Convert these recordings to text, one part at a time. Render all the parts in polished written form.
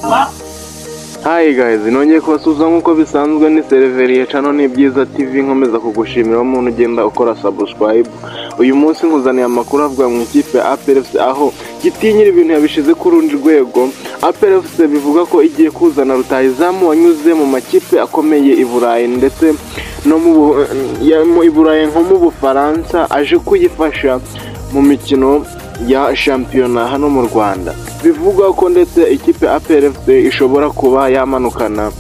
Hi guys, nongeye kubasuhuza nk'uko bisanzwe ni Seriveriye Channel ni Byiza TV, nkomeza kugushimira umuntu ugenda ukora subscribe. Uyu munsi nkuzaniye amakuru avuga mu ikipe APR FC aho gitinyira ibintu yabishize ku rundi rwego. APR FC bivuga ko igiye kuzana rutahizamu wanyuze mu makipe akomeye i Burayi ndetse no mu Burayi nko mu Bufaransa, aje kuyifasha mu mikino ya shampiyona hano mu Rwanda. Bivuga ko ndetse ikipe APR FC ishobora kuba yamanukana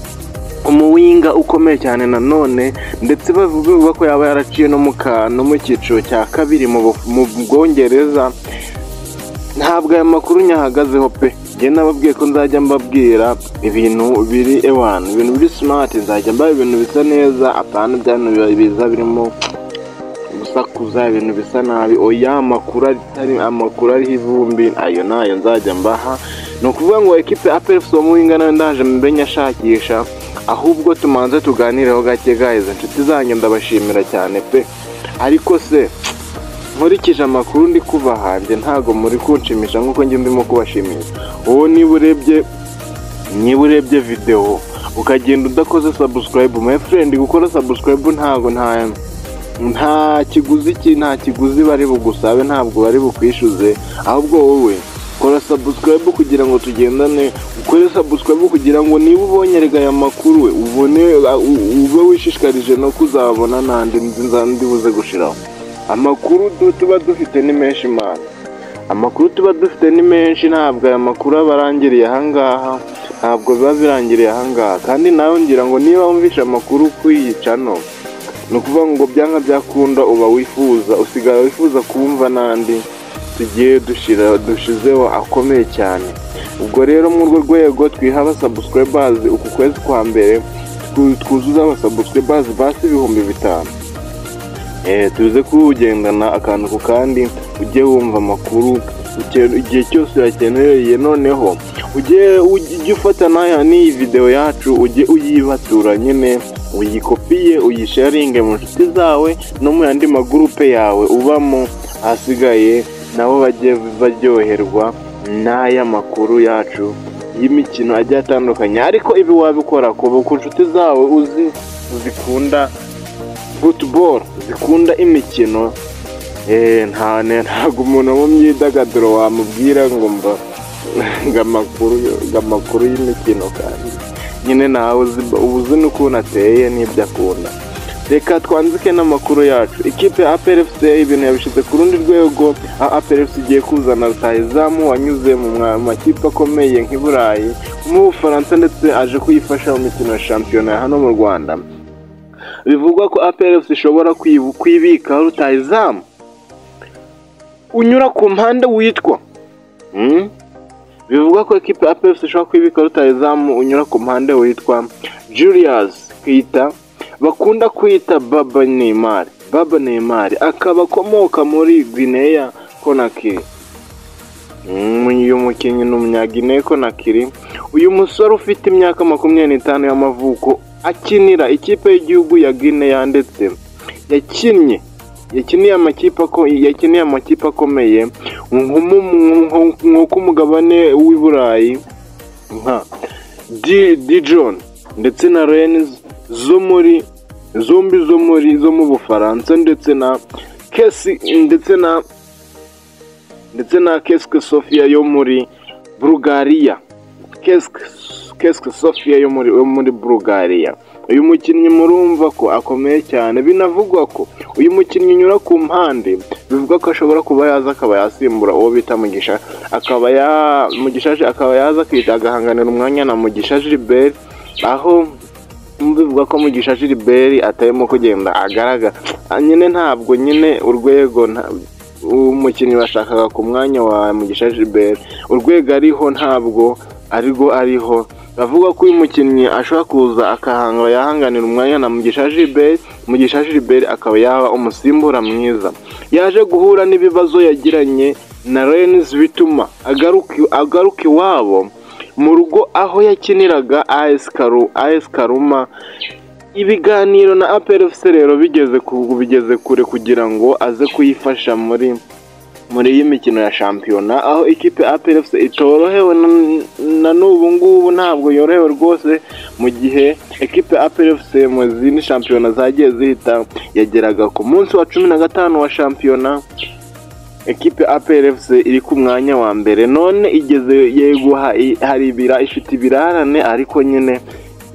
umuwinga ukomeye cyane nanone, ndetse bavuga ko yaba yaraciye no mu cyiciro cya kabiri mu Bwongereza. Ntabwo aya makuru nyahagazeho pe, njye nababwiye ko nzajya mbabwira ibintu biri ibintu biri smart, nzajya mbaye ibintu bisa neza, apana byano biza birimo gusakuza ibintu bisa nabi. Oya, amakuru ari ivumbi, ayo nayo nzajya mbaha. No kuvuga ngo equipe APR FC umuwinga nayo ndaje mbenya shakisha, ahubwo tumanze tuganireho gake guys. Inshuti zanyu ndabashimira cyane pe, ariko se nkurikije amakuru ndi kuva hanze ntago muri kunshimisha nkuko njye ndimo kubashimisha. Wowe niba urebye video ukagenda udakoze subscribe, my friend, gukora subscribe ntago nta kiguzi bari bugusabe, ntabwo bari bukwishyuze, ahubwo wowe kora subscribe kugira ngo tugendane. Ukore subscribe kugira ngo niba ubonye rega aya makuru ube wishishikarije no kuzabona nandi nzandi buze gushiraho. Amakuru tuba dufite ni menshi man, amakuru tuba dufite ni menshi. Ntabwo aya makuru abarangiriye ahangaha, ntabwo biba birangiriye ahangaha. Kandi nawe ngira ngo niba wumvisha amakuru kwiyica nukuvuga ngo byanga byakunda uba usigara wifuza kumva nandi tugiye dushizeho akomeye cyane. Ubwo rero mu rwego twihaba subscribers uku kwezi kwa mbere twuzuza aba subscribers basi 5,000. Tuze kugendana akantu ku kandi, ujye wumva amakuru igihe cyose urakenereye. Noneho ujye ufata n'iyi video yacu, ujye uyibatura nyine, uyikopiye uyisharinge mu nshuti zawe no mu yandi magurupe yawe ubamo, ahasigaye nabo bajye baryoherwa n'aya makuru yacu y'imikino agiye atandukanye. Ariko ibi wabikora ku nshuti zawe zikunda football, zikunda imikino. Ntago umuntu mu myidagaduro wamubwira ngo amakuru y'imikino, kandi nyine nawe ubuzi n'ukuntu ateye n'ibyo akunda. Reka twanzike n'amakuru yacu. Ikipe APR FC ibintu yabishize ku rundi rwego. APR FC igiye kuzana rutahizamu wanyuze mu makipe akomeye nk'i Burayi, mu Bufaransa, ndetse aje kuyifasha mu mikino ya shampiyona hano mu Rwanda. Bivugwa ko APR FC ishobora kwibika rutahizamu unyura ku mpande witwa bivugwa ko ikipe APR FC ishobora kwibika rutahizamu unyura ku mpande witwa Julius Keita, bakunda kwita Baba Neymar, akaba akomoka muri Guinea Conakry. Uyu mukinnyi ni umunyaguinea Conakry. Uyu musore ufite imyaka 25 y'amavuko akinira ikipe y'igihugu ya Guinea, ndetse yakiniye amakipe akomeye nk'uko umugabane w'i Burayi nka Dijon ndetse na Rennes zo mu Bufaransa, ndetse na Kesk Sofia yo muri Bulgaria. Kesk Sofia yo muri Bulgaria. Uyu mukinnyi murumva ko akomeye cyane. Binavugwa ko uyu mukinnyi unyura ku mpande, bivuga ko ashobora kuba yaza akaba yasimbura uwo bita Mugisha, akaba yaza agahanganira umwanya na Mugisha Gilbert, aho bivuga ko Mugisha Gilbert atarimo kugenda agaragara nyine. Ntabwo nyine urwego umukinnyi bashakaga ku mwanya wa Mugisha Gilbert, urwego ariho ntabwo ariho. Bavuga ko uyu mukinnyi ashobora kuza yahanganira umwanya na Mugisha Gilbert akaba yaba umusimbura mwiza. Yaje guhura n'ibibazo yagiranye na Rennes bituma agaruka iwabo mu rugo aho yakiniraga AS Karuma. Ibiganiro na APR FC rero bigeze kure kugira ngo aze kuyifasha muri muri iyi mikino ya shampiyona, aho ikipe APR FC itorohewe na n'ubu ngubu ntabwo yorohewe rwose, mu gihe ikipe APR FC mu zindi shampiyona zagiye zihita yageraga ku munsi wa 15 wa shampiyona. Ekipe APR FC iri ku mwanya wa mbere, none igeze yego hari ifite ibirarane, ariko nyine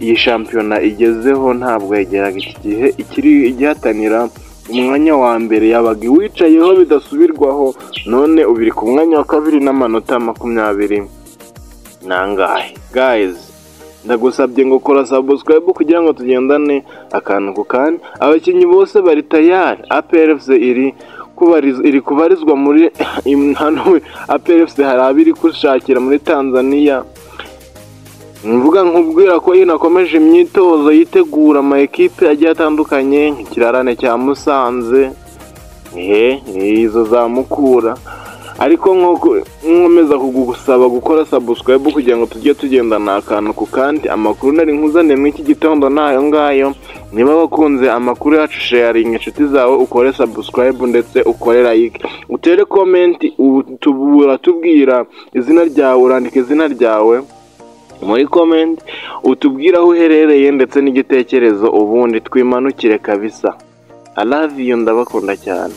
iyi shampiyona igezeho ntabwo yageraga iki gihe ikiri igihatanira umwanya wa mbere, yabaga wicayeho bidasubirwaho, none ubiri ku mwanya wa kabiri n'amanota 20 nangahe. Guys, ndagusabye ngo kora subscribe kugira ngo tugendane akantu ku kandi. Abakinnyi bose bari tayari, APR FC iri kubarizwa muri hano. APR FC hari abiri kushakira muri Tanzania, mvuga nkubwira ko inakomeje imyitozo yitegura ama ekipe agiye atandukanye, nk'ikirarane cya Musanze, izo za Mukura. Ariko nkomeza kugusaba gukora subscribe kugira ngo tujye tugendana akantu ku kandi. Amakuru nari nkuzaniye muri iki gitondo nayo ngayo. Niba wakunze amakuru yacu, sharing inshuti zawe, ukore subscribe ndetse ukore like, utere comment, tubwira izina ryawe, urandika izina ryawe muri comment, utubwira aho uherereye ndetse n'igitekerezo, ubundi twimanukire kabisa. I love you, ndabakunda cyane.